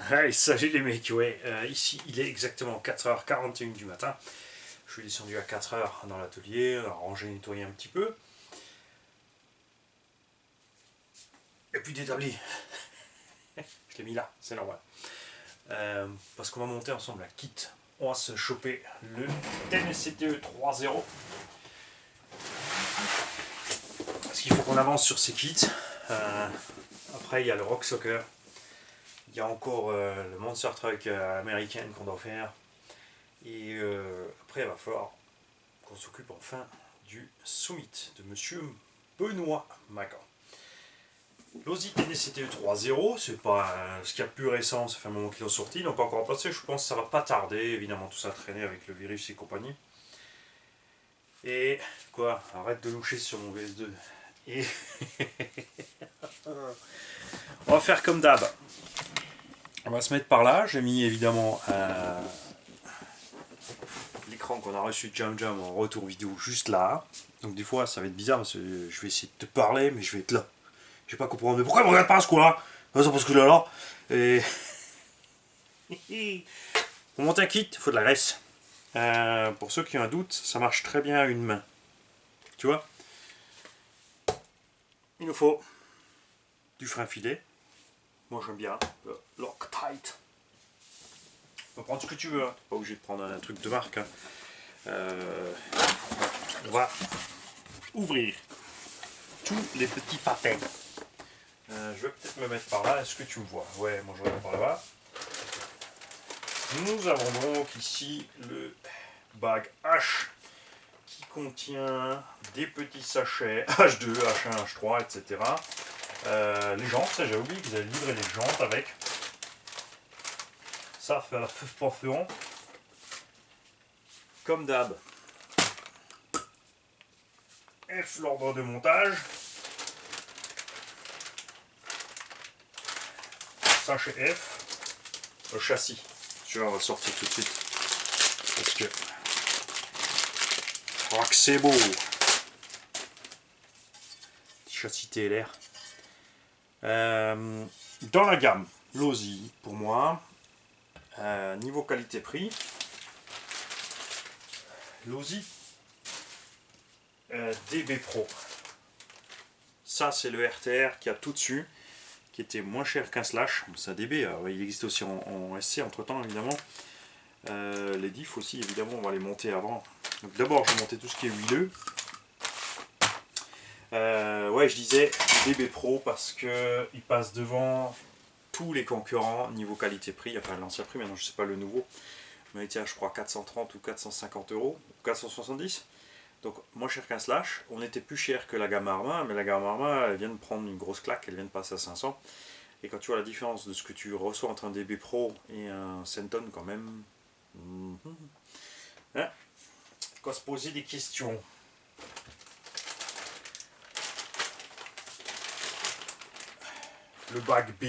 Hey, salut les mecs, ouais, ici il est exactement 4h41 du matin. Je suis descendu à 4h dans l'atelier, ranger, nettoyer un petit peu. Et puis d'établir. Je l'ai mis là, c'est normal. Parce qu'on va monter ensemble la kit. On va se choper le TNCTE 3.0. Parce qu'il faut qu'on avance sur ces kits. Après il y a le Rock Soccer. Il y a encore le Monster Truck américaine qu'on doit faire. Et après il va falloir qu'on s'occupe enfin du Summit de Monsieur Benoît Macan. L'Aussi TNCTE 3.0, c'est pas ce qu'il y a de plus récent, ça fait un moment qu'ils ont sorti, ils n'ont pas encore passé, je pense que ça va pas tarder, évidemment tout ça traîner avec le virus et compagnie. Et quoi, arrête de loucher sur mon VS2. Et on va faire comme d'hab. On va se mettre par là, j'ai mis évidemment l'écran qu'on a reçu de Jam Jam en retour vidéo juste là. Donc des fois ça va être bizarre parce que je vais essayer de te parler mais je vais être là. Je vais pas comprendre, mais pourquoi il me regarde pas ce coup-là? C'est parce que là là. Et. Pour monter un kit, il faut de la graisse. Pour ceux qui ont un doute, ça marche très bien à une main. Tu vois? Il nous faut du frein filet. Moi j'aime bien le Loctite. Tu peux prendre ce que tu veux, hein. T'es pas obligé de prendre un truc de marque. Hein. On va ouvrir tous les petits patins. Je vais peut-être me mettre par là. Est-ce que tu me vois? Ouais, moi je regarde par là-bas. Nous avons donc ici le bag H qui contient des petits sachets H2, H1, H3, etc. Les jantes, ça j'ai oublié qu'ils avaient livré les jantes avec. Ça fait la feu parfum. Comme d'hab. F l'ordre de montage. Sachet F. Le châssis. Celui-là on va le sortir tout de suite. Parce que. Oh que c'est beau. Petit châssis TLR. Dans la gamme, l'Aussi pour moi. Niveau qualité-prix. L'Aussi DB Pro. Ça c'est le RTR qui a tout dessus, qui était moins cher qu'un Slash. C'est un DB, il existe aussi en SC entre temps évidemment. Les diffs aussi évidemment on va les monter avant. Donc d'abord je vais monter tout ce qui est huileux. Ouais je disais DB Pro parce que il passe devant tous les concurrents niveau qualité-prix, enfin l'ancien prix maintenant je sais pas le nouveau. Mais il était à je crois 430 ou 450 euros, 470. Donc moins cher qu'un Slash, on était plus cher que la gamme Arma, mais la gamme Arma elle vient de prendre une grosse claque, elle vient de passer à 500. Et quand tu vois la différence de ce que tu reçois entre un DB Pro et un Centon quand même, hein, faut se poser des questions. Le bag B,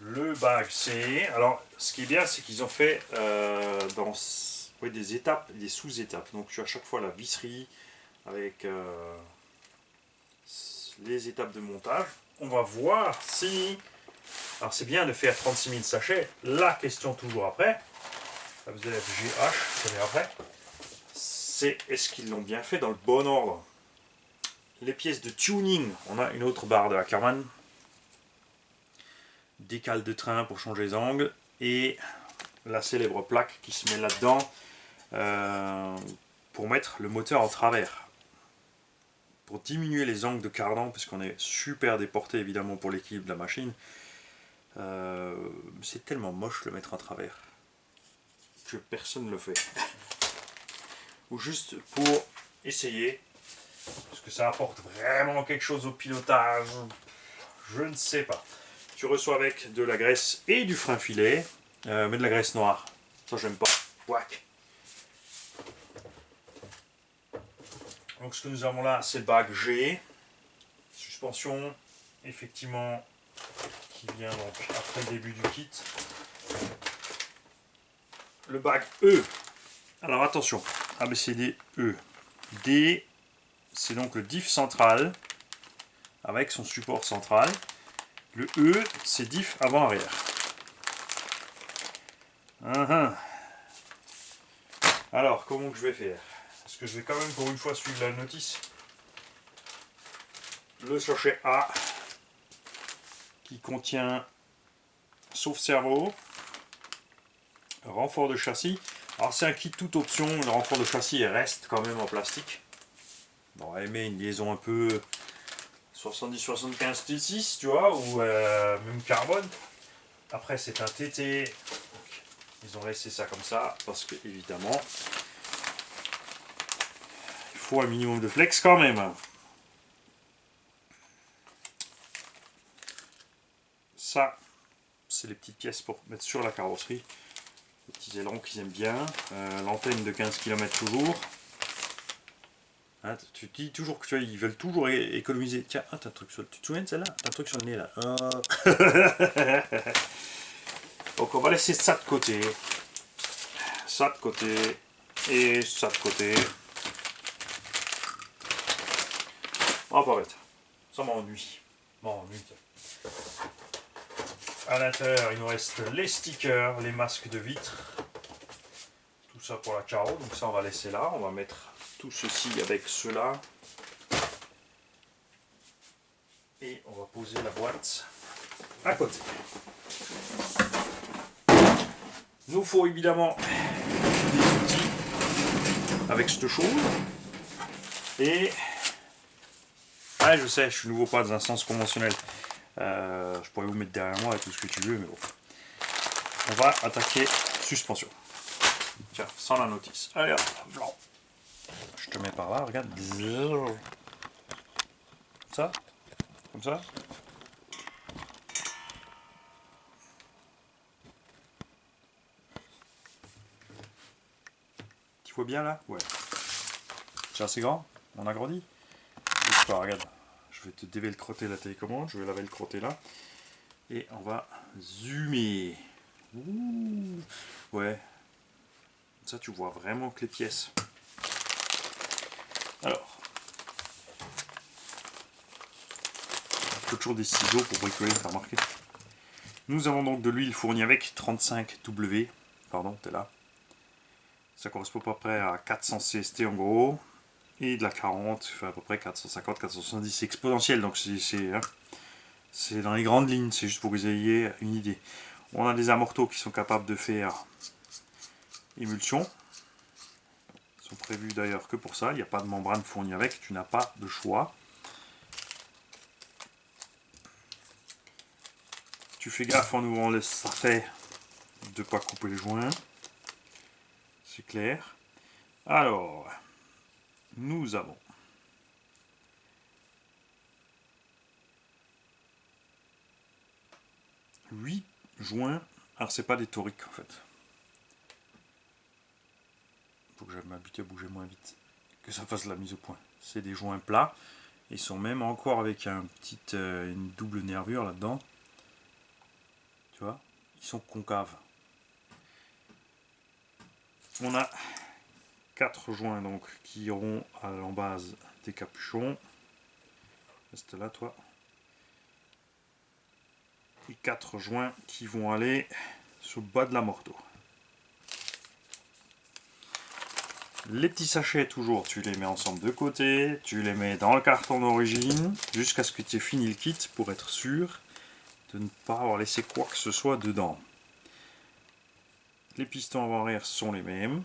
le bag C. Alors ce qui est bien c'est qu'ils ont fait dans des étapes et des sous-étapes. Donc tu as à chaque fois la visserie avec les étapes de montage. On va voir si... Alors c'est bien de faire 36 000 sachets. La question toujours après, la GH, c'est après, c'est est-ce qu'ils l'ont bien fait dans le bon ordre. Les pièces de tuning, on a une autre barre de Ackerman. Décale de train pour changer les angles. Et la célèbre plaque qui se met là-dedans pour mettre le moteur en travers. Pour diminuer les angles de cardan, puisqu'on est super déporté évidemment pour l'équilibre de la machine. C'est tellement moche le mettre en travers que personne ne le fait. Ou juste pour essayer, parce que ça apporte vraiment quelque chose au pilotage, je ne sais pas. Tu reçois avec de la graisse et du frein filet, mais de la graisse noire, ça j'aime pas. Whack. Donc ce que nous avons là, c'est le bag G, suspension, effectivement, qui vient donc après le début du kit. Le bag E. Alors attention, A, B, C, D, E. D, c'est donc le diff central, avec son support central. Le E, c'est diff avant-arrière. Alors, comment que je vais faire? Parce que je vais quand même pour une fois suivre la notice. Le sachet A, qui contient sauf cerveau, renfort de châssis. Alors c'est un kit toute option, le renfort de châssis reste quand même en plastique. On va aimer une liaison un peu 70-75 T6, tu vois, ou même carbone. Après c'est un TT, donc, ils ont laissé ça comme ça, parce que évidemment, il faut un minimum de flex quand même. Ça, c'est les petites pièces pour mettre sur la carrosserie. Les petits ailerons qu'ils aiment bien. L'antenne de 15 km toujours. Hein, tu dis toujours que tu vois, ils veulent toujours économiser. Tiens, t'as un truc sur le... Tu te souviens de celle-là? T'as un truc sur le nez là. Donc on va laisser ça de côté. Ça de côté. Et ça de côté. On va pas mettre. Ça m'ennuie. À l'intérieur, il nous reste les stickers, les masques de vitre. Tout ça pour la carreau. Donc ça, on va laisser là. On va mettre tout ceci avec cela. Et on va poser la boîte à côté. Nous faut évidemment des outils avec cette chose. Et... Ah, je sais, je suis nouveau pas dans un sens conventionnel. Je pourrais vous mettre derrière moi et tout ce que tu veux, mais bon. On va attaquer suspension. Tiens, sans la notice. Allez hop, blanc. Je te mets par là, regarde. Ça, comme ça. Tu vois bien là? Ouais. C'est assez grand? On agrandit? Regarde, je vais te dévelcrotter la télécommande, je vais la velcrotter là. Et on va zoomer. Ouh. Ouais. Ça, tu vois vraiment que les pièces. Alors. Il faut toujours des ciseaux pour bricoler, faire remarquer. Nous avons donc de l'huile fournie avec 35W. Pardon, t'es là. Ça correspond à peu près à 400 CST en gros. Et de la 40, fait à peu près 450, 470. C'est exponentiel, donc c'est dans les grandes lignes. C'est juste pour que vous ayez une idée. On a des amortos qui sont capables de faire émulsion. Ils sont prévus d'ailleurs que pour ça. Il n'y a pas de membrane fournie avec. Tu n'as pas de choix. Tu fais gaffe en ouvrant le sachet de ne pas couper les joints. C'est clair. Alors, nous avons huit joints. Alors, c'est pas des toriques en fait. Faut que j'aille m'habituer à bouger moins vite. Que ça fasse la mise au point. C'est des joints plats. Ils sont même encore avec une double nervure là-dedans. Tu vois, ils sont concaves. On a 4 joints donc qui iront à l'embase des capuchons. Reste là toi. Et 4 joints qui vont aller sur le bas de la morteau. Les petits sachets toujours, tu les mets ensemble de côté, tu les mets dans le carton d'origine jusqu'à ce que tu aies fini le kit pour être sûr de ne pas avoir laissé quoi que ce soit dedans. Les pistons avant-arrière sont les mêmes.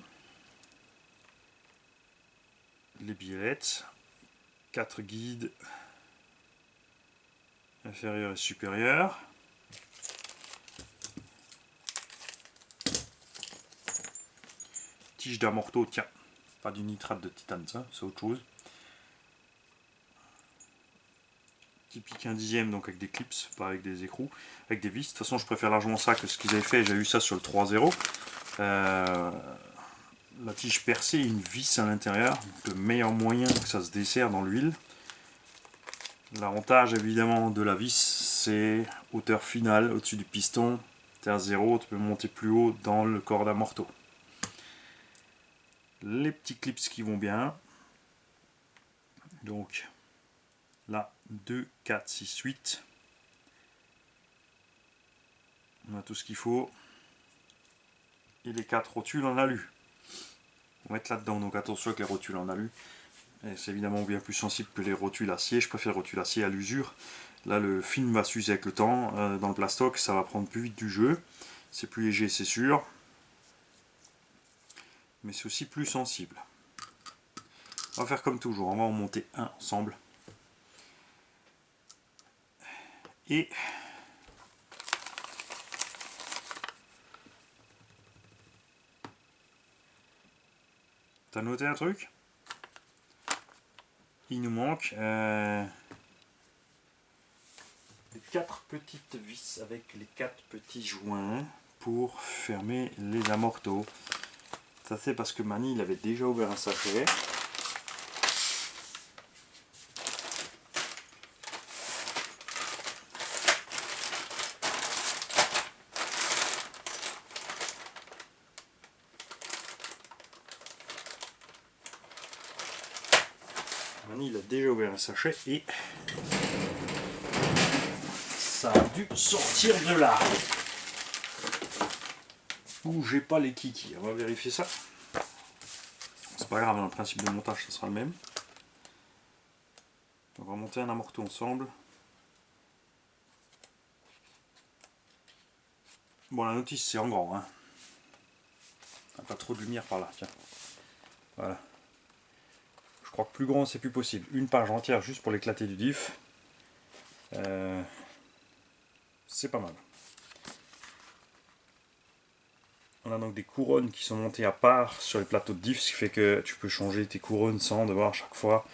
Les billettes, 4 guides inférieurs et supérieurs. Tige d'amorto, tiens, pas du nitrate de titane, ça, c'est autre chose. Typique 1/10, donc avec des clips, pas avec des écrous, avec des vis. De toute façon, je préfère largement ça que ce qu'ils avaient fait. J'ai eu ça sur le 3.0. La tige percée, une vis à l'intérieur, le meilleur moyen que ça se dessert dans l'huile. L'avantage évidemment de la vis, c'est hauteur finale au-dessus du piston. Tu es à 0, tu peux monter plus haut dans le corps d'amorto. Les petits clips qui vont bien. Donc là, 2, 4, 6, 8. On a tout ce qu'il faut. Et les 4 rotules en alu. On va mettre là-dedans, donc attention avec les rotules en alu. C'est évidemment bien plus sensible que les rotules acier. Je préfère les rotules acier à l'usure. Là, le film va s'user avec le temps. Dans le plastoc, ça va prendre plus vite du jeu. C'est plus léger, c'est sûr. Mais c'est aussi plus sensible. On va faire comme toujours. On va en monter un ensemble. Et t'as noté un truc? Il nous manque les 4 petites vis avec les 4 petits joints pour fermer les amortos. Ça c'est parce que Mani il avait déjà ouvert un sachet. Mani il a déjà ouvert un sachet et ça a dû sortir de là. Ouh, j'ai pas les kikis. On va vérifier ça. C'est pas grave, dans le principe de montage, ça sera le même. On va monter un amorto ensemble. Bon, la notice c'est en grand. Hein. Pas trop de lumière par là. Tiens. Voilà. Je crois que plus grand c'est plus possible. Une page entière juste pour l'éclater du diff. C'est pas mal. On a donc des couronnes qui sont montées à part sur les plateaux de diff, ce qui fait que tu peux changer tes couronnes sans devoir à chaque fois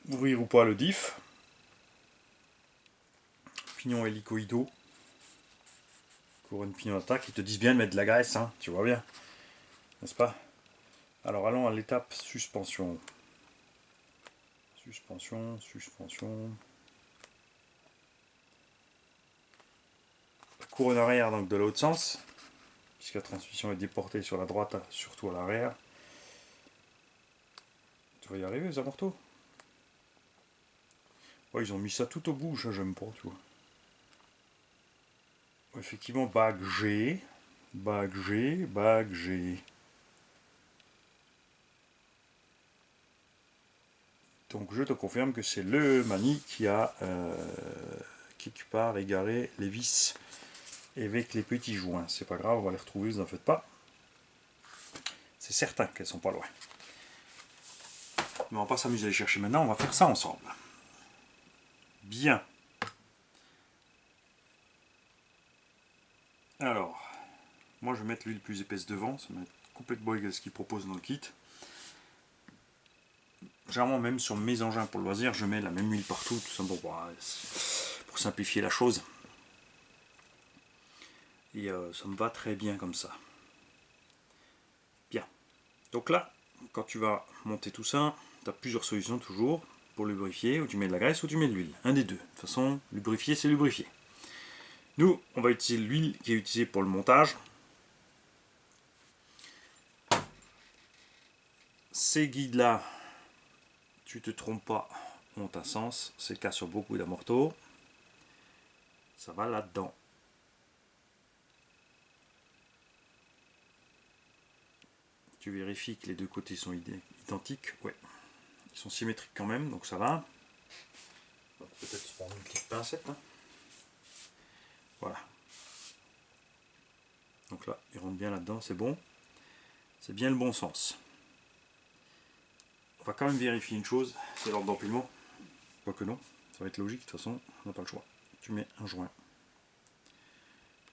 ouvrir ou pas le diff. Pignon hélicoïdaux. Couronne pignon d'attaque. Ils te disent bien de mettre de la graisse, hein, tu vois bien. N'est-ce pas? Alors allons à l'étape suspension. Suspension, suspension. La couronne arrière donc de l'autre sens. Puisque la transmission est déportée sur la droite, surtout à l'arrière. Tu vas y arriver les amortos? Ouais, ils ont mis ça tout au bout, ça j'aime pas, tu vois. Effectivement, bague G, bague G, bague G. Donc je te confirme que c'est le Mani qui a quelque part égaré les vis avec les petits joints. C'est pas grave, on va les retrouver, vous en faites pas. C'est certain qu'elles sont pas loin. Mais on va pas s'amuser à les chercher maintenant, on va faire ça ensemble. Bien. Alors, moi je vais mettre l'huile plus épaisse devant, ça va être complètement égal à ce qu'ils proposent dans le kit. Généralement même sur mes engins pour le loisir, je mets la même huile partout, tout simplement pour simplifier la chose. Et ça me va très bien comme ça. Bien. Donc là, quand tu vas monter tout ça, tu as plusieurs solutions toujours pour lubrifier, ou tu mets de la graisse ou tu mets de l'huile. Un des deux. De toute façon, lubrifier, c'est lubrifier. Nous, on va utiliser l'huile qui est utilisée pour le montage. Ces guides-là, tu te trompes pas, ont un sens. C'est le cas sur beaucoup d'amortos. Ça va là-dedans. Tu vérifies que les deux côtés sont identiques. Ouais. Ils sont symétriques quand même, donc ça va. Peut-être se prendre une petite pincette. Hein. Voilà. Donc là, il rentre bien là-dedans, c'est bon. C'est bien le bon sens. On va quand même vérifier une chose, c'est l'ordre d'empilement. Quoique non, ça va être logique, de toute façon, on n'a pas le choix. Tu mets un joint.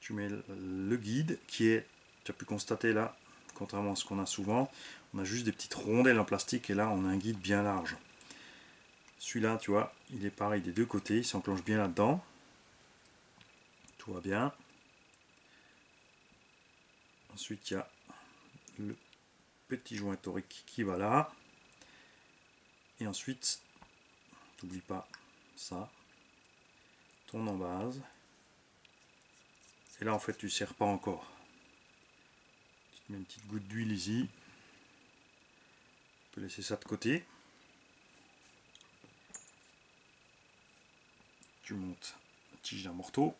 Tu mets le guide qui est, tu as pu constater là, contrairement à ce qu'on a souvent, on a juste des petites rondelles en plastique et là on a un guide bien large. Celui-là, tu vois, il est pareil des deux côtés, il s'enclenche bien là-dedans. Tout va bien. Ensuite, il y a le petit joint torique qui va là. Et ensuite, n'oublie pas ça, ton embase. Et là, en fait, tu ne serres pas encore. Tu te mets une petite goutte d'huile ici. Tu peux laisser ça de côté. Tu montes la tige d'amorto.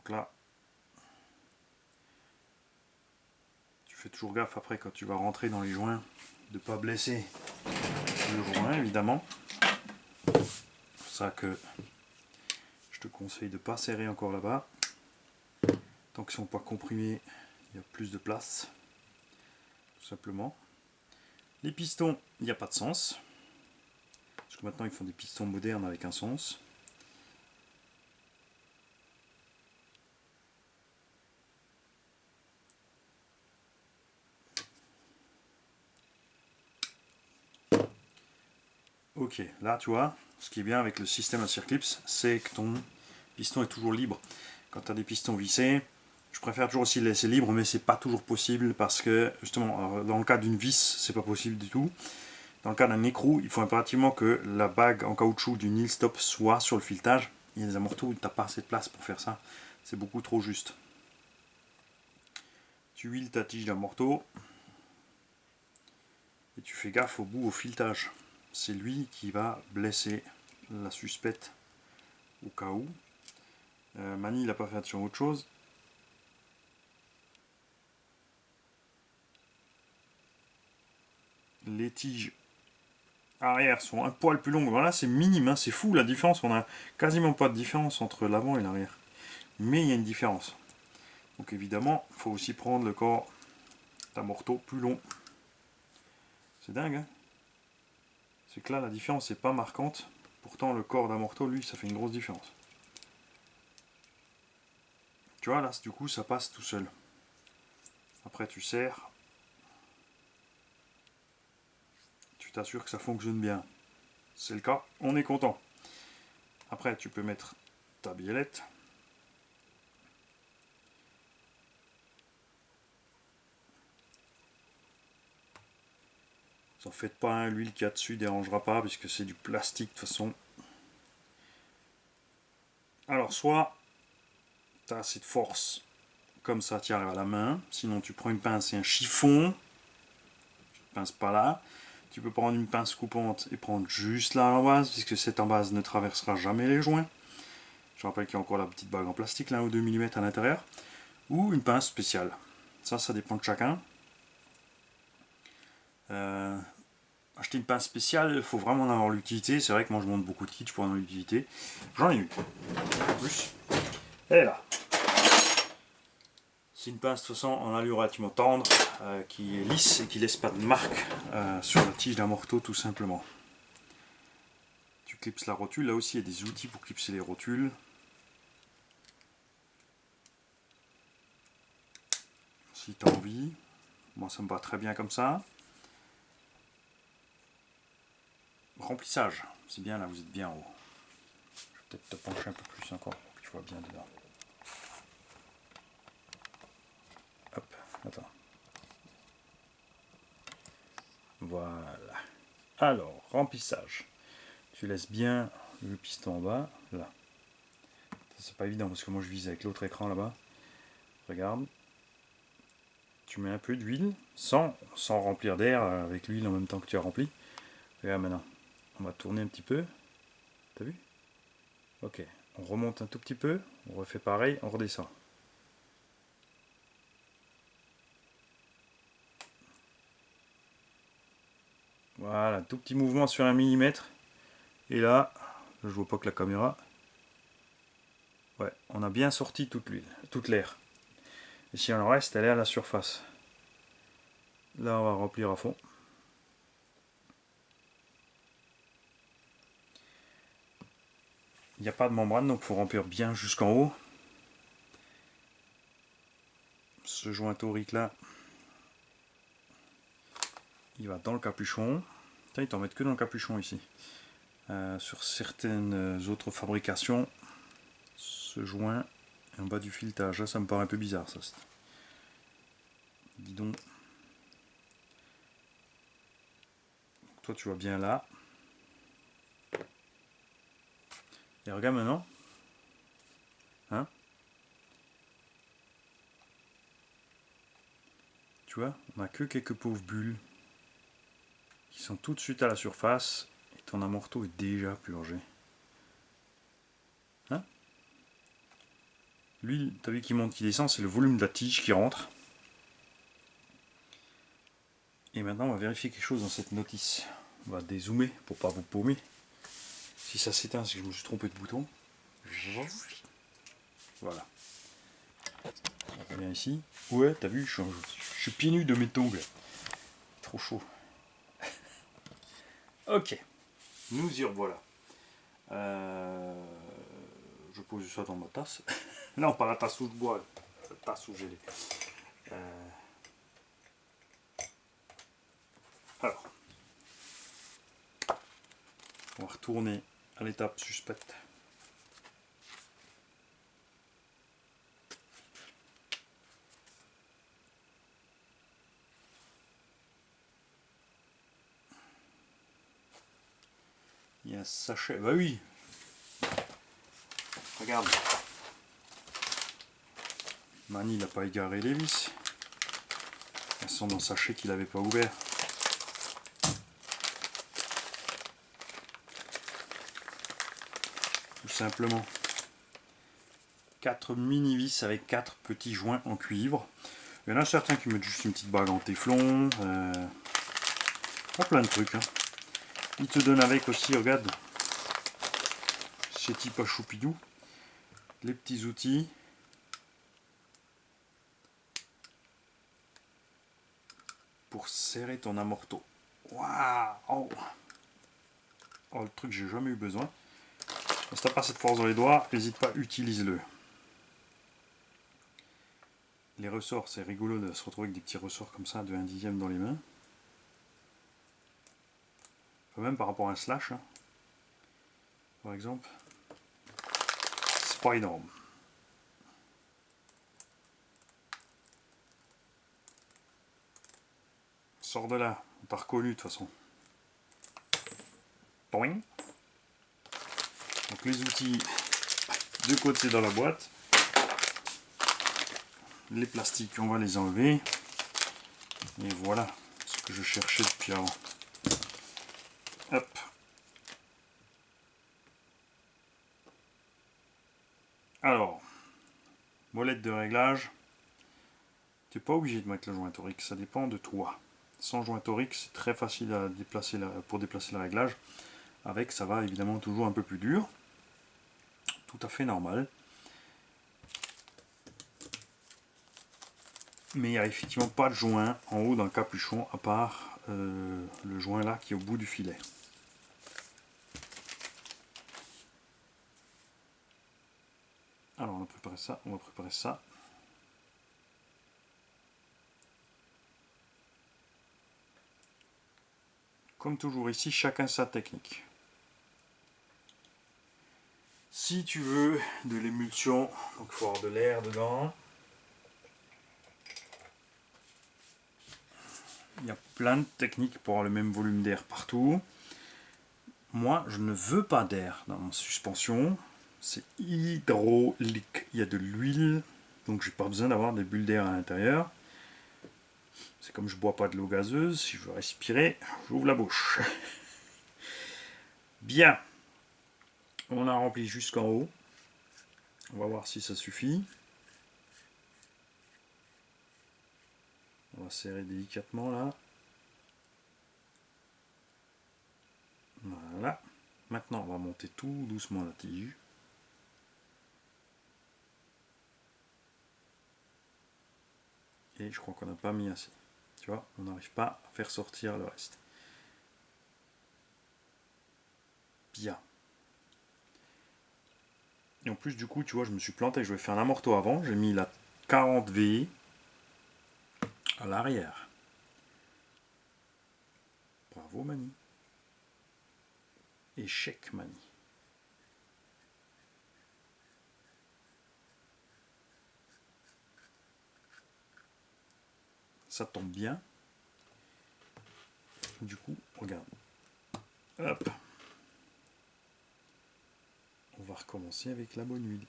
Donc là, tu fais toujours gaffe après quand tu vas rentrer dans les joints de ne pas blesser le joint évidemment. C'est pour ça que je te conseille de ne pas serrer encore là-bas. Tant qu'ils ne sont pas comprimés, il y a plus de place. Tout simplement. Les pistons, il n'y a pas de sens. Parce que maintenant ils font des pistons modernes avec un sens. Ok, là tu vois, ce qui est bien avec le système à circlips, c'est que ton piston est toujours libre. Quand tu as des pistons vissés, je préfère toujours aussi le laisser libre, mais c'est pas toujours possible parce que justement, dans le cas d'une vis, c'est pas possible du tout. Dans le cas d'un écrou, il faut impérativement que la bague en caoutchouc du nil stop soit sur le filetage. Il y a des amortos où tu n'as pas assez de place pour faire ça, c'est beaucoup trop juste. Tu huiles ta tige d'amorto et tu fais gaffe au bout au filetage. C'est lui qui va blesser la suspecte au cas où. Mani il n'a pas fait attention à autre chose. Les tiges arrière sont un poil plus longues. Voilà, c'est minime, hein, c'est fou la différence. On a quasiment pas de différence entre l'avant et l'arrière. Mais il y a une différence. Donc évidemment, il faut aussi prendre le corps d'amorto plus long. C'est dingue, hein. C'est que là, la différence n'est pas marquante. Pourtant, le corps d'amorto, lui, ça fait une grosse différence. Tu vois, là, du coup, ça passe tout seul. Après, tu serres. Tu t'assures que ça fonctionne bien. C'est le cas, on est content. Après, tu peux mettre ta biellette. N'en faites pas, hein, l'huile qu'il y a dessus ne dérangera pas puisque c'est du plastique de toute façon. Alors, soit tu as assez de force, comme ça tu arrives à la main. Sinon, tu prends une pince et un chiffon. Pince pas là. Tu peux prendre une pince coupante et prendre juste là en base, puisque cette en base ne traversera jamais les joints. Je rappelle qu'il y a encore la petite bague en plastique, là, ou 2 mm à l'intérieur. Ou une pince spéciale. Ça dépend de chacun. Acheter une pince spéciale, il faut vraiment en avoir l'utilité. C'est vrai que moi je monte beaucoup de kits pour en avoir l'utilité. J'en ai une. En plus, elle est là. C'est une pince de toute façon en allure relativement tendre, qui est lisse et qui laisse pas de marque sur la tige d'un morteau tout simplement. Tu clipses la rotule, là aussi il y a des outils pour clipser les rotules. Si tu as envie. Moi ça me va très bien comme ça. Remplissage, c'est bien là, vous êtes bien en haut. Je vais peut-être te pencher un peu plus encore pour que tu vois bien dedans. Hop, attends. Voilà. Alors, remplissage. Tu laisses bien le piston en bas, là. C'est pas évident parce que moi je vise avec l'autre écran là-bas. Regarde. Tu mets un peu d'huile sans remplir d'air avec l'huile en même temps que tu as rempli. Regarde maintenant. On va tourner un petit peu. T'as vu? Ok. On remonte un tout petit peu. On refait pareil. On redescend. Voilà. Tout petit mouvement sur 1 mm. Et là, je vois pas que la caméra. Ouais. On a bien sorti toute l'huile, toute l'air. Et si on en reste, elle est à la surface. Là, on va remplir à fond. Il n'y a pas de membrane, donc il faut remplir bien jusqu'en haut. Ce joint torique là, il va dans le capuchon. Ils t'en mettent que dans le capuchon ici. Sur certaines autres fabrications, ce joint est en bas du filetage. Là, ça me paraît un peu bizarre, ça. Dis donc. Toi, tu vois bien là. Et regarde maintenant. Hein? Tu vois, on n'a que quelques pauvres bulles qui sont tout de suite à la surface. Et ton amorto est déjà purgé. Hein? L'huile, t'as vu qui monte, qui descend, c'est le volume de la tige qui rentre. Et maintenant, on va vérifier quelque chose dans cette notice. On va dézoomer pour pas vous paumer. Si ça s'éteint, c'est que je me suis trompé de bouton. Voilà. On revient ici. Ouais, t'as vu, je suis pieds nus de mes tongs. Trop chaud. Ok. Nous y revoilà. Je pose ça dans ma tasse. Non, pas la tasse où je bois, la tasse où j'ai les. Alors, on va retourner à l'étape suspecte. Il y a un sachet. Bah oui. Regarde. Mani n'a pas égaré les vis. Elles sont dans le sachet qu'il n'avait pas ouvert. Tout simplement. 4 mini vis avec 4 petits joints en cuivre. Il y en a certains qui mettent juste une petite bague en téflon. Pas plein de trucs. Hein. Il te donne avec aussi, regarde, ces types à choupidou, les petits outils. Pour serrer ton amorto. Waouh! Oh, le truc, j'ai jamais eu besoin. Si t'as pas cette force dans les doigts, n'hésite pas, utilise-le. Les ressorts, c'est rigolo de se retrouver avec des petits ressorts comme ça de 1/10 dans les mains. Enfin, même par rapport à un slash, hein, par exemple, c'est pas énorme. Sors de là, on t'a reconnu de toute façon. Toing. Donc les outils de côté dans la boîte. Les plastiques, on va les enlever. Et voilà ce que je cherchais depuis avant. Hop. Alors, molette de réglage. Tu n'es pas obligé de mettre le joint torique, ça dépend de toi. Sans joint torique, c'est très facile à déplacer pour déplacer le réglage. Avec, ça va évidemment toujours un peu plus dur. Tout à fait normal. Mais il n'y a effectivement pas de joint en haut d'un capuchon à part le joint là qui est au bout du filet. Alors on a préparé ça, on va préparer ça. Comme toujours ici, chacun sa technique. Si tu veux de l'émulsion, donc il faut avoir de l'air dedans. Il y a plein de techniques pour avoir le même volume d'air partout. Moi, je ne veux pas d'air dans ma suspension. C'est hydraulique. Il y a de l'huile, donc j'ai pas besoin d'avoir des bulles d'air à l'intérieur. C'est comme je bois pas de l'eau gazeuse. Si je veux respirer, j'ouvre la bouche. Bien. On a rempli jusqu'en haut. On va voir si ça suffit. On va serrer délicatement là. Voilà. Maintenant, on va monter tout doucement la tige. Et je crois qu'on n'a pas mis assez. Tu vois, on n'arrive pas à faire sortir le reste. Bien. Et en plus, du coup, tu vois, je me suis planté. Je vais faire un amorto avant. J'ai mis la 40 V à l'arrière. Bravo, Mani. Échec, Mani. Ça tombe bien. Du coup, regarde. Hop. On va recommencer avec la bonne huile.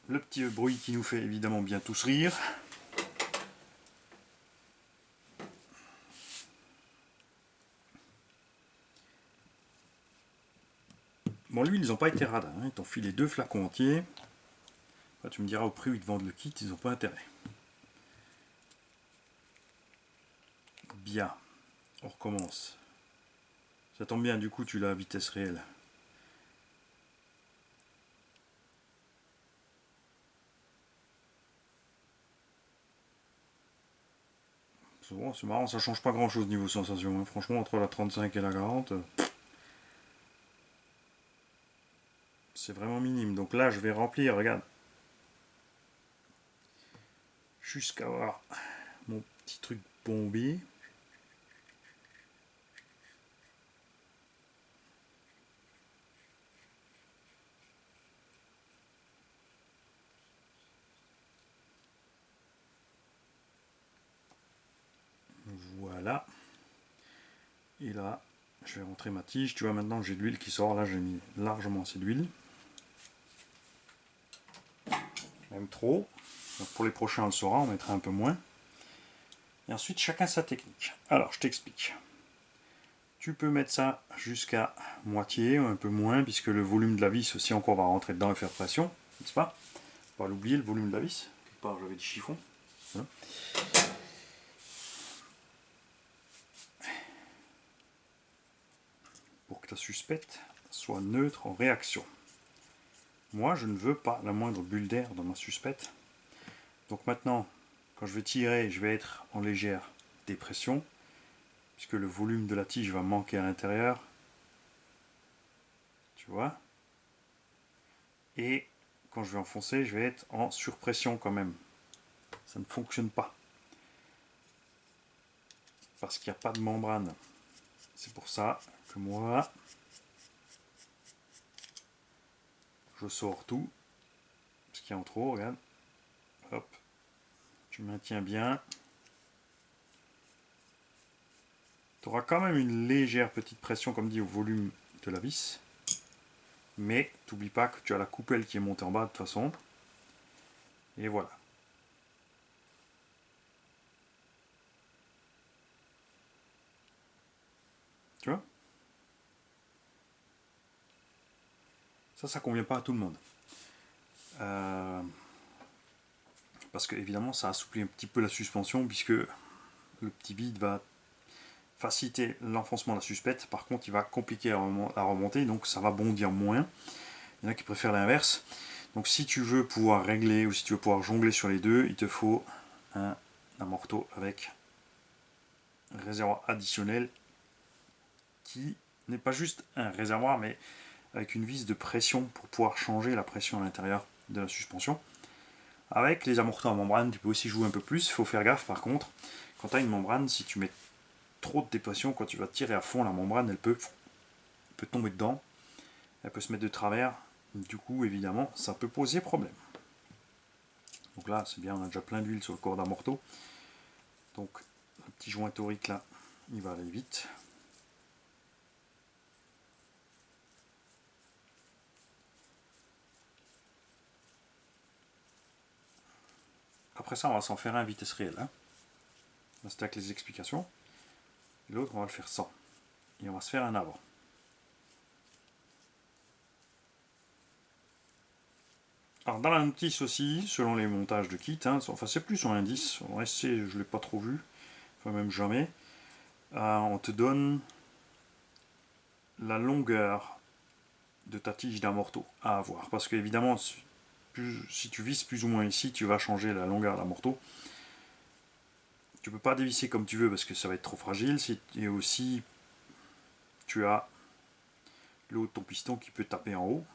Le petit bruit qui nous fait évidemment bien tous rire. Bon, lui, ils n'ont pas été radins, hein. Ils t'ont filé 2 flacons entiers. Enfin, tu me diras au prix où ils te vendent le kit, ils n'ont pas intérêt. Bien, on recommence. Ça tombe bien, du coup, tu l'as à vitesse réelle. Bon, c'est marrant, ça change pas grand chose niveau sensation, hein. Franchement, entre la 35 et la 40, c'est vraiment minime. Donc là, je vais remplir, regarde, jusqu'à avoir mon petit truc bombé. Voilà. Et là, je vais rentrer ma tige. Tu vois, maintenant j'ai de l'huile qui sort. Là, j'ai mis largement assez d'huile. Même trop. Donc pour les prochains, on le saura, on mettra un peu moins. Et ensuite, chacun sa technique. Alors, je t'explique. Tu peux mettre ça jusqu'à moitié, ou un peu moins, puisque le volume de la vis aussi encore va rentrer dedans et faire pression, n'est-ce pas? Pas l'oublier, le volume de la vis. Quelque part, j'avais du chiffon. Voilà. Pour que ta suspecte soit neutre en réaction. Moi, je ne veux pas la moindre bulle d'air dans ma suspecte. Donc maintenant, quand je vais tirer, je vais être en légère dépression, puisque le volume de la tige va manquer à l'intérieur. Tu vois? Et quand je vais enfoncer, je vais être en surpression quand même. Ça ne fonctionne pas. Parce qu'il n'y a pas de membrane. C'est pour ça que moi, je sors tout. Ce qu'il y a en trop, regarde. Hop. Tu maintiens bien. Tu auras quand même une légère petite pression, comme dit, au volume de la vis. Mais t'oublie pas que tu as la coupelle qui est montée en bas de toute façon. Et voilà. Tu vois? Ça convient pas à tout le monde. Parce que évidemment ça assouplit un petit peu la suspension, puisque le petit bide va faciliter l'enfoncement de la suspecte. Par contre, il va compliquer la remontée, donc ça va bondir moins. Il y en a qui préfèrent l'inverse. Donc si tu veux pouvoir régler, ou si tu veux pouvoir jongler sur les deux, il te faut un amorto avec un réservoir additionnel, qui n'est pas juste un réservoir, mais avec une vis de pression pour pouvoir changer la pression à l'intérieur de la suspension. Avec les amortisseurs en membrane, tu peux aussi jouer un peu plus. Il faut faire gaffe par contre, quand tu as une membrane, si tu mets trop de dépression, quand tu vas tirer à fond, la membrane elle peut tomber dedans, elle peut se mettre de travers. Du coup, évidemment, ça peut poser problème. Donc là, c'est bien, on a déjà plein d'huile sur le corps d'amorto. Donc, le petit joint torique là, il va aller vite. Après ça, on va s'en faire un à vitesse réelle. Hein. Là, c'était avec les explications. L'autre, on va le faire sans. Et on va se faire un avant. Alors dans la notice aussi, selon les montages de kit, hein, enfin c'est plus un indice, on va essayer, je ne l'ai pas trop vu, enfin même jamais, on te donne la longueur de ta tige d'amorto à avoir. Parce qu'évidemment, si tu vises plus ou moins ici, tu vas changer la longueur d'amorto. Tu peux pas dévisser comme tu veux parce que ça va être trop fragile. Et aussi, tu as le haut de ton piston qui peut taper en haut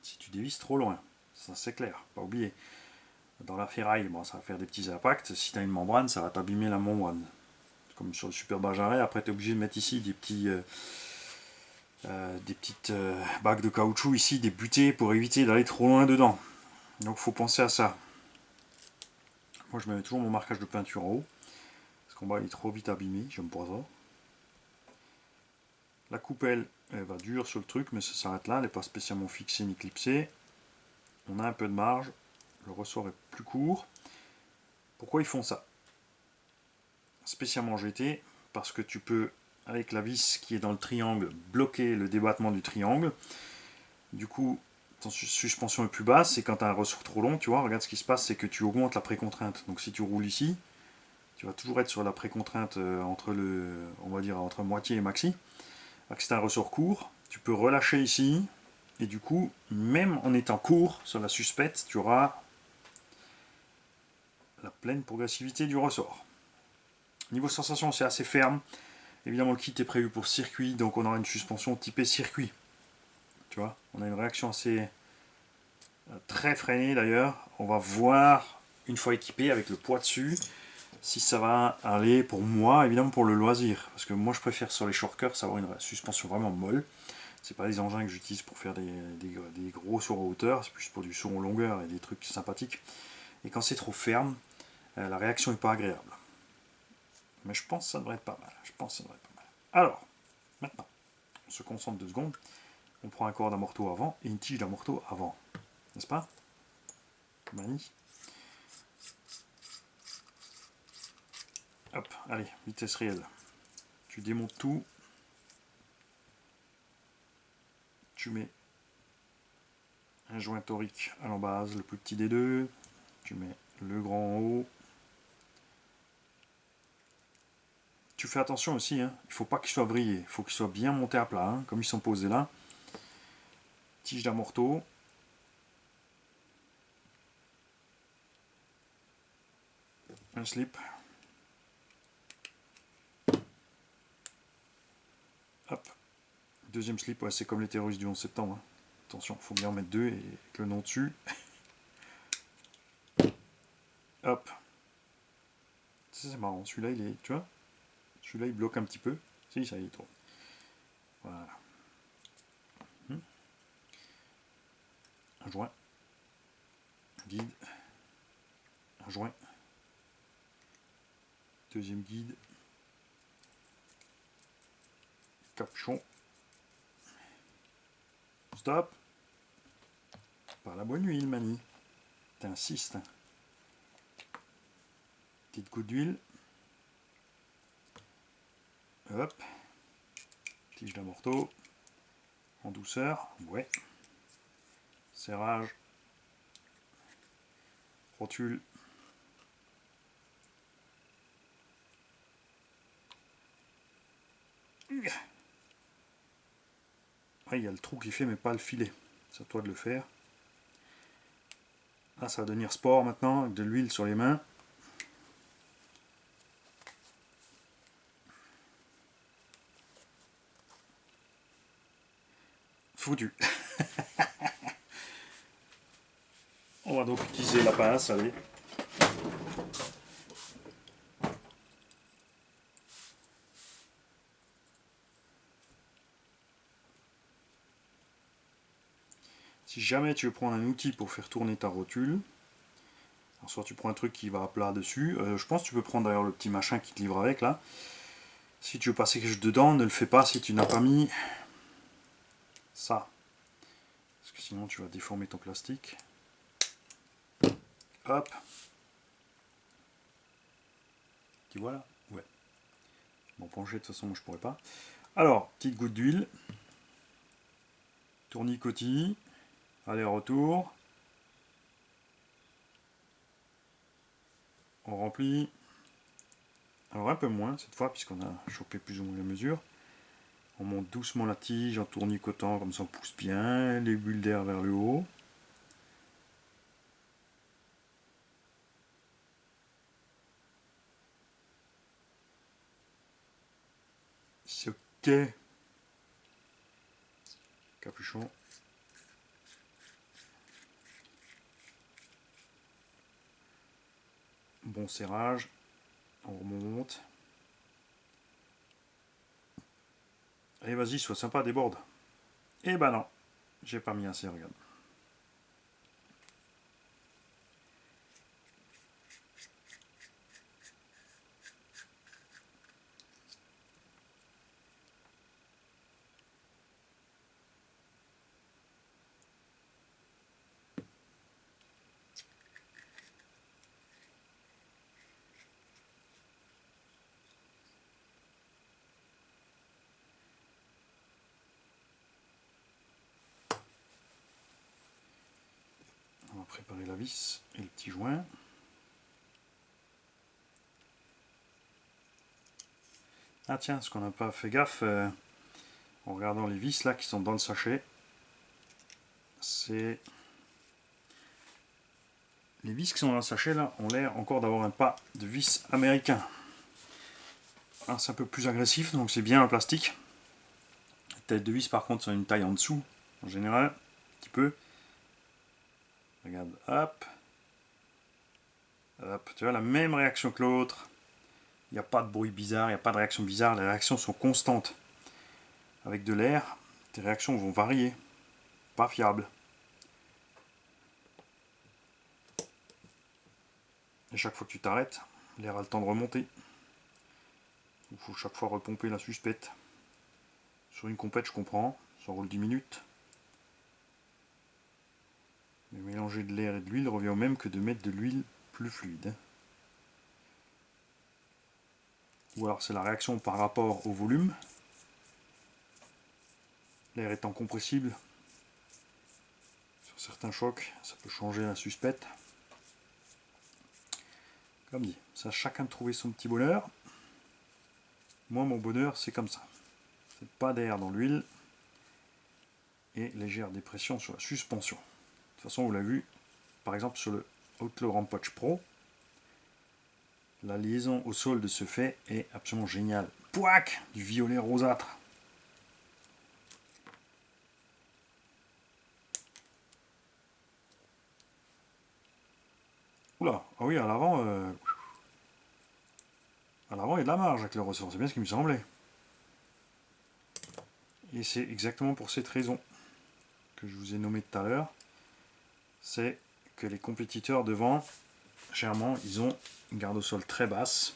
si tu dévisses trop loin. Ça c'est clair, pas oublier. Dans la ferraille, bon, ça va faire des petits impacts. Si tu as une membrane, ça va t'abîmer la membrane. Comme sur le Super Bajaré, après tu es obligé de mettre ici des petites bagues de caoutchouc ici, des butées pour éviter d'aller trop loin dedans. Donc faut penser à ça. Moi je mets toujours mon marquage de peinture en haut, parce qu'en bas il est trop vite abîmé, j'aime pas ça. La coupelle, elle va dure sur le truc, mais ça s'arrête là, elle n'est pas spécialement fixée ni clipsée. On a un peu de marge, le ressort est plus court. Pourquoi ils font ça? Spécialement jeté, parce que tu peux avec la vis qui est dans le triangle, bloquer le débattement du triangle. Du coup, ton suspension est plus basse, et quand tu as un ressort trop long, tu vois, regarde ce qui se passe, c'est que tu augmentes la précontrainte. Donc si tu roules ici, tu vas toujours être sur la précontrainte entre on va dire entre moitié et maxi. Alors que c'est un ressort court, tu peux relâcher ici, et du coup, même en étant court sur la suspette, tu auras la pleine progressivité du ressort. Niveau sensation, c'est assez ferme. Évidemment, le kit est prévu pour circuit, donc on aura une suspension typée circuit. Tu vois, on a une réaction assez très freinée d'ailleurs. On va voir, une fois équipé avec le poids dessus, si ça va aller pour moi, évidemment pour le loisir. Parce que moi, je préfère sur les shortcuts avoir une suspension vraiment molle. C'est pas des engins que j'utilise pour faire des gros sauts en hauteur, c'est plus pour du saut en longueur et des trucs sympathiques. Et quand c'est trop ferme, la réaction n'est pas agréable. Mais je pense que ça devrait être pas mal. Alors, maintenant, on se concentre 2 secondes. On prend un corps d'amorto avant et une tige d'amorto avant. N'est-ce pas, Mani? Hop, allez, vitesse réelle. Tu démontes tout. Tu mets un joint torique à l'embase, le plus petit des deux. Tu mets le grand en haut. Tu fais attention aussi, hein. Il ne faut pas qu'il soit vrillé. Il faut qu'il soit bien monté à plat, hein, comme ils sont posés là. Tige d'amorto. Un slip. Hop. Deuxième slip, ouais, c'est comme les terroristes du 11 septembre. Hein. Attention, il faut bien en mettre 2 et avec le nom dessus. Hop. C'est marrant, celui-là, il est, tu vois, celui-là, il bloque un petit peu. Si, ça y est, trop. Voilà. Un joint. Guide. Un joint. Deuxième guide. Capuchon. Stop. Par la bonne huile, Mani. T'insistes. Petite goutte d'huile. Hop. Tige d'amorto. En douceur. Ouais. Serrage. Rotule. Ouais, il y a le trou qui fait, mais pas le filet. C'est à toi de le faire. Là, ça va devenir sport maintenant, avec de l'huile sur les mains. Foutu. On va donc utiliser la pince, allez. Si jamais tu veux prendre un outil pour faire tourner ta rotule, alors soit tu prends un truc qui va à plat dessus, je pense que tu peux prendre d'ailleurs le petit machin qui te livre avec là. Si tu veux passer quelque chose dedans, ne le fais pas si tu n'as pas mis ça. Parce que sinon tu vas déformer ton plastique. Hop. Tu vois là? Ouais. Bon, pencher de toute façon, moi je pourrais pas. Alors, petite goutte d'huile. Tournicotis. Aller-retour. On remplit. Alors un peu moins cette fois, puisqu'on a chopé plus ou moins la mesure. On monte doucement la tige en tournicotant, comme ça on pousse bien les bulles d'air vers le haut. C'est ok. Capuchon. Bon serrage. On remonte. Allez, vas-y, sois sympa, déborde. Eh ben non, j'ai pas mis assez, regarde. préparer la vis et le petit joint. Ah tiens, ce qu'on n'a pas fait gaffe en regardant les vis là qui sont dans le sachet, c'est les vis qui sont dans le sachet là ont l'air encore d'avoir un pas de vis américain. Ah, c'est un peu plus agressif, donc c'est bien un plastique. Les têtes de vis par contre sont une taille en dessous en général, un petit peu. Regarde, hop, hop, tu vois la même réaction que l'autre. Il n'y a pas de bruit bizarre, il n'y a pas de réaction bizarre, les réactions sont constantes. Avec de l'air, tes réactions vont varier, pas fiables. Et chaque fois que tu t'arrêtes, l'air a le temps de remonter. Il faut chaque fois repomper la suspette. Sur une compète, je comprends, ça roule 10 minutes. Mais mélanger de l'air et de l'huile revient au même que de mettre de l'huile plus fluide. Ou alors c'est la réaction par rapport au volume. L'air étant compressible, sur certains chocs, ça peut changer la suspette. Comme dit, ça chacun de trouver son petit bonheur. Moi, mon bonheur, c'est comme ça. C'est pas d'air dans l'huile et légère dépression sur la suspension. De toute façon, vous l'avez vu, par exemple sur le Outlaw Rampage Pro, la liaison au sol de ce fait est absolument géniale. Pouac, du violet rosâtre. Oula, ah oui, à l'avant, il y a de la marge avec le ressort, c'est bien ce qui me semblait. Et c'est exactement pour cette raison que je vous ai nommé tout à l'heure, c'est que les compétiteurs devant, généralement, ils ont une garde au sol très basse.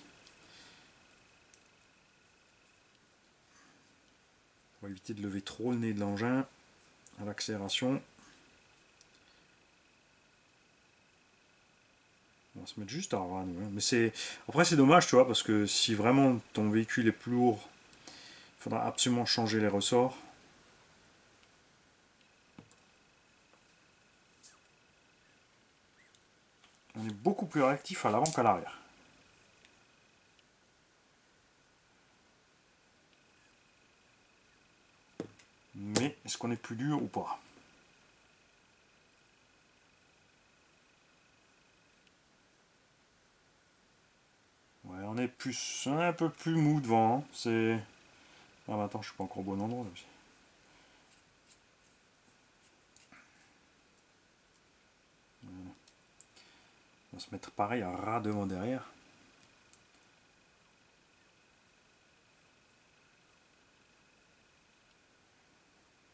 Pour éviter de lever trop le nez de l'engin à l'accélération. On va se mettre juste à ras, nous, hein. Mais c'est... Après c'est dommage, tu vois, parce que si vraiment ton véhicule est plus lourd, il faudra absolument changer les ressorts. On est beaucoup plus réactif à l'avant qu'à l'arrière. Mais est-ce qu'on est plus dur ou pas? Ouais, on est plus, un peu plus mou devant, hein. C'est... Ah bah attends, je suis pas encore au bon endroit là aussi. Voilà. On va se mettre pareil à ras devant derrière.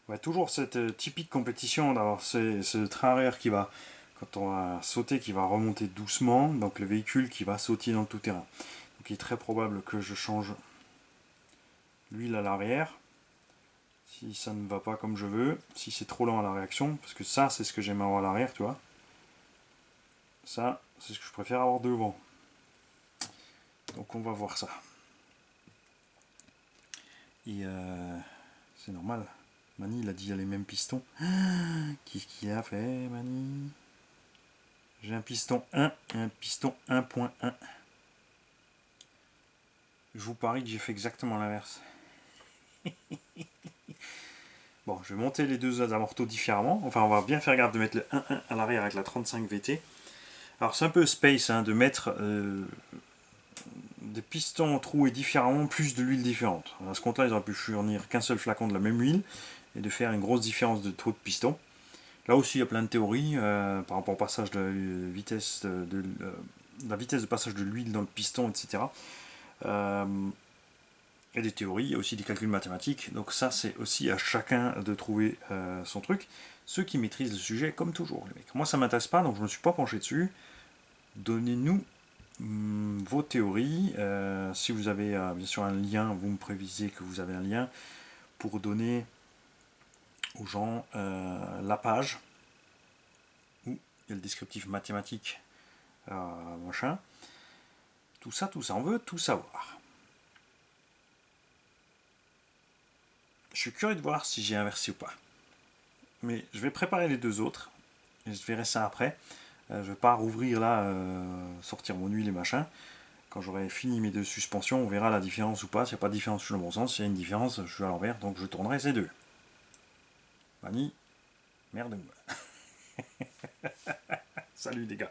Ouais, toujours cette typique compétition d'avoir ce train arrière qui va, quand on va sauter, qui va remonter doucement, donc le véhicule qui va sauter dans le tout-terrain. Donc il est très probable que je change l'huile à l'arrière, si ça ne va pas comme je veux, si c'est trop lent à la réaction, parce que ça c'est ce que j'aime avoir à l'arrière, tu vois. Ça, c'est ce que je préfère avoir devant. Donc on va voir ça. Et c'est normal. Mani, il a dit il y a les mêmes pistons. Qu'est-ce qu'il a fait, Mani? J'ai un piston 1 et un piston 1.1. Je vous parie que j'ai fait exactement l'inverse. Bon, je vais monter les deux amortos différemment. Enfin, on va bien faire garde de mettre le 1.1 à l'arrière avec la 35 VT. Alors, c'est un peu space hein, de mettre des pistons troués différemment, plus de l'huile différente. À ce compte-là, ils auraient pu fournir qu'un seul flacon de la même huile et de faire une grosse différence de trou de piston. Là aussi, il y a plein de théories par rapport au passage de la vitesse de passage de l'huile dans le piston, etc. Il y a des théories, il y a aussi des calculs mathématiques. Donc ça, c'est aussi à chacun de trouver son truc. Ceux qui maîtrisent le sujet, comme toujours, les mecs. Moi, ça m'intéresse pas, donc je ne me suis pas penché dessus. Donnez-nous vos théories. Si vous avez bien sûr un lien, vous me prévisez que vous avez un lien pour donner aux gens la page où il y a le descriptif mathématique, machin. Tout ça, on veut tout savoir. Je suis curieux de voir si j'ai inversé ou pas. Mais je vais préparer les deux autres et je verrai ça après. Je vais pas rouvrir là, sortir mon huile et machin. Quand j'aurai fini mes deux suspensions, on verra la différence ou pas. S'il n'y a pas de différence, je suis dans le bon sens. S'il y a une différence, je suis à l'envers, donc je tournerai ces deux. Mani, merde. Salut les gars.